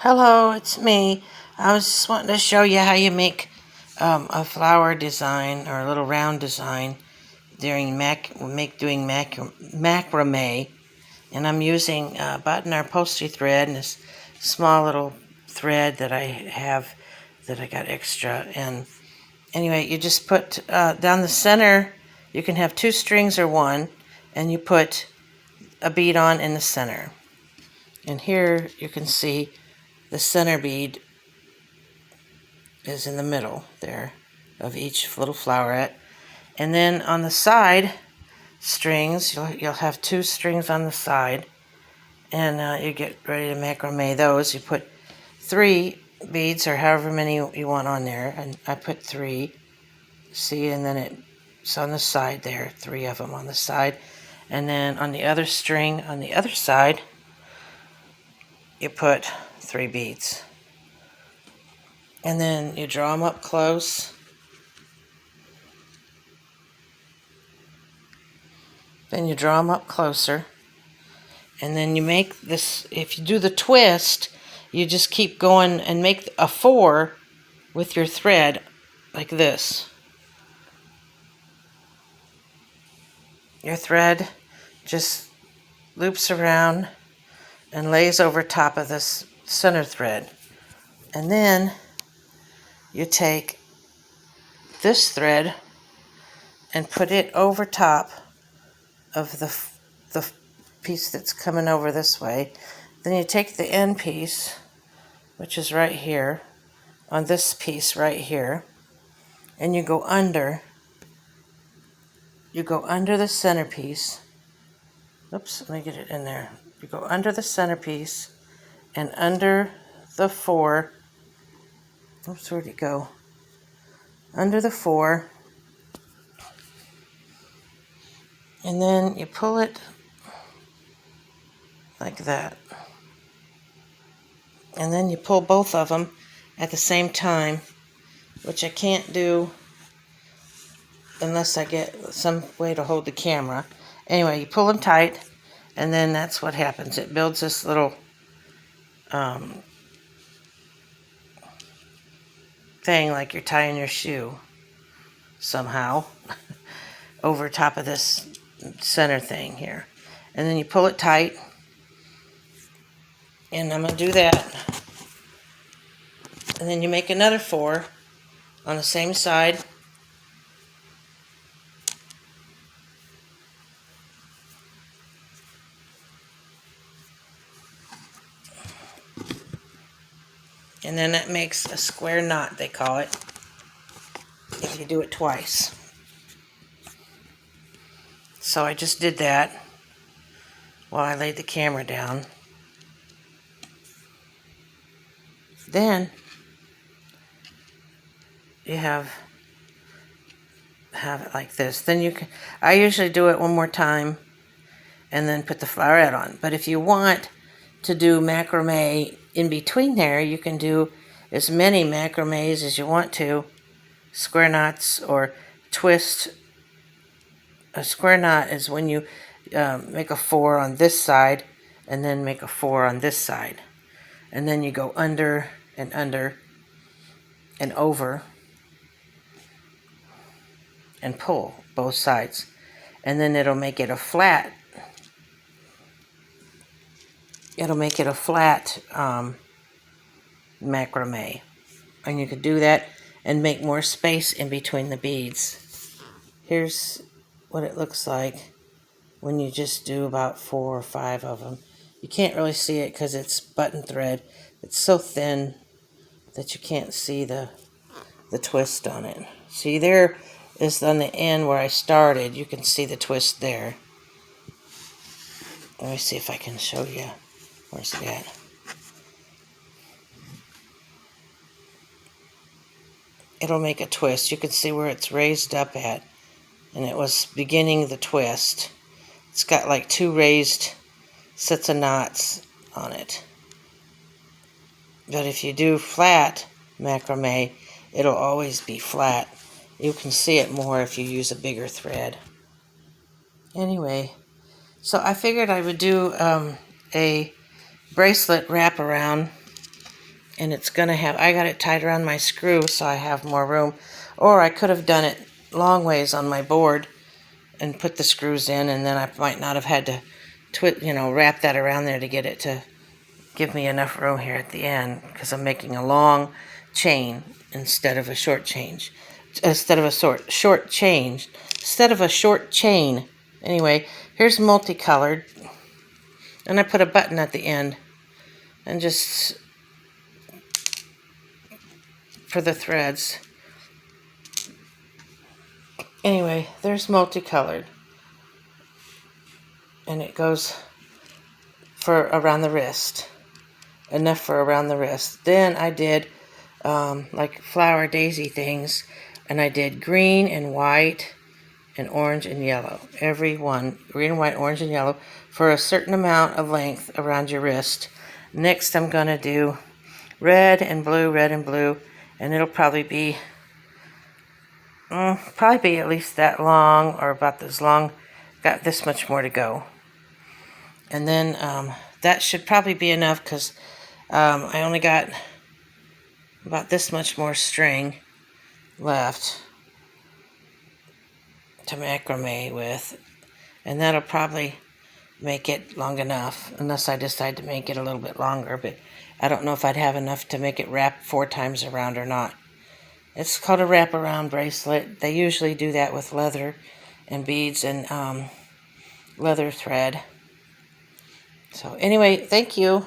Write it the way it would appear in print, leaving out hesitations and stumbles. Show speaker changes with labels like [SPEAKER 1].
[SPEAKER 1] Hello, it's me. I was just wanting to show you how you make a flower design or a little round design during doing macrame. And I'm using button upholstery thread and this small little thread that I have that I got extra. And anyway, you just put down the center. You can have 2 strings or 1, and you put a bead on in the center. And here you can see the center bead is in the middle there of each little floweret. And then on the side strings, you'll have 2 strings on the side, and you get ready to macrame those. You put 3 beads or however many you want on there, and I put 3. See, and then it's on the side there, 3 of them on the side. And then on the other string on the other side, you put 3 beads. And then you draw them up close. Then you draw them up closer. And then you make this, if you do the twist, you just keep going and make a 4 with your thread like this. Your thread just loops around and lays over top of this center thread. And then you take this thread and put it over top of the piece that's coming over this way. Then you take the end piece, which is right here, on this piece right here, and you go under the centerpiece. Oops, let me get it in there. You go under the centerpiece and under the 4. Oops, where'd it go? Under the 4. And then you pull it like that. And then you pull both of them at the same time, which I can't do unless I get some way to hold the camera. Anyway, you pull them tight, and then that's what happens. It builds this little thing like you're tying your shoe somehow over top of this center thing here. And then you pull it tight, and I'm going to do that. And then you make another 4 on the same side. And then that makes a square knot, they call it, if you do it twice. So I just did that while I laid the camera down. Then you have it like this. Then you can, I usually do it one more time and then put the flowerette on. But if you want to do macrame in between there, you can do as many macrames as you want to, square knots or twist. A square knot is when you make a 4 on this side and then make a 4 on this side. And then you go under and over and pull both sides. And then it'll make it a flat. It'll make it a flat macrame. And you could do that and make more space in between the beads. Here's what it looks like when you just do about 4 or 5 of them. You can't really see it because it's button thread. It's so thin that you can't see the twist on it. See, there is on the end where I started. You can see the twist there. Let me see if I can show you. Where's it at? It'll make a twist. You can see where it's raised up at. And it was beginning the twist. It's got like 2 raised sets of knots on it. But if you do flat macrame, it'll always be flat. You can see it more if you use a bigger thread. Anyway, so I figured I would do a bracelet wraparound And it's going to have, I got it tied around my screw so I have more room. Or I could have done it long ways on my board and put the screws in, and then I might not have had to wrap that around there to get it to give me enough room here at the end, because I'm making a long chain instead of a short change. Instead of a short chain. Anyway, here's multicolored, and I put a button at the end, and just for the threads. Anyway, there's multicolored, and it goes for around the wrist, enough for around the wrist. Then I did like flower daisy things, and I did green and white and orange and yellow. Every one, green, white, orange, and yellow, for a certain amount of length around your wrist. Next, I'm going to do red and blue, and it'll probably be at least that long, or about this long. Got this much more to go. And then that should probably be enough, because I only got about this much more string left to macrame with, and that'll probably make it long enough, unless I decide to make it a little bit longer, but I don't know if I'd have enough to make it wrap 4 times around or not. It's called a wraparound bracelet. They usually do that with leather and beads and leather thread. So anyway, thank you.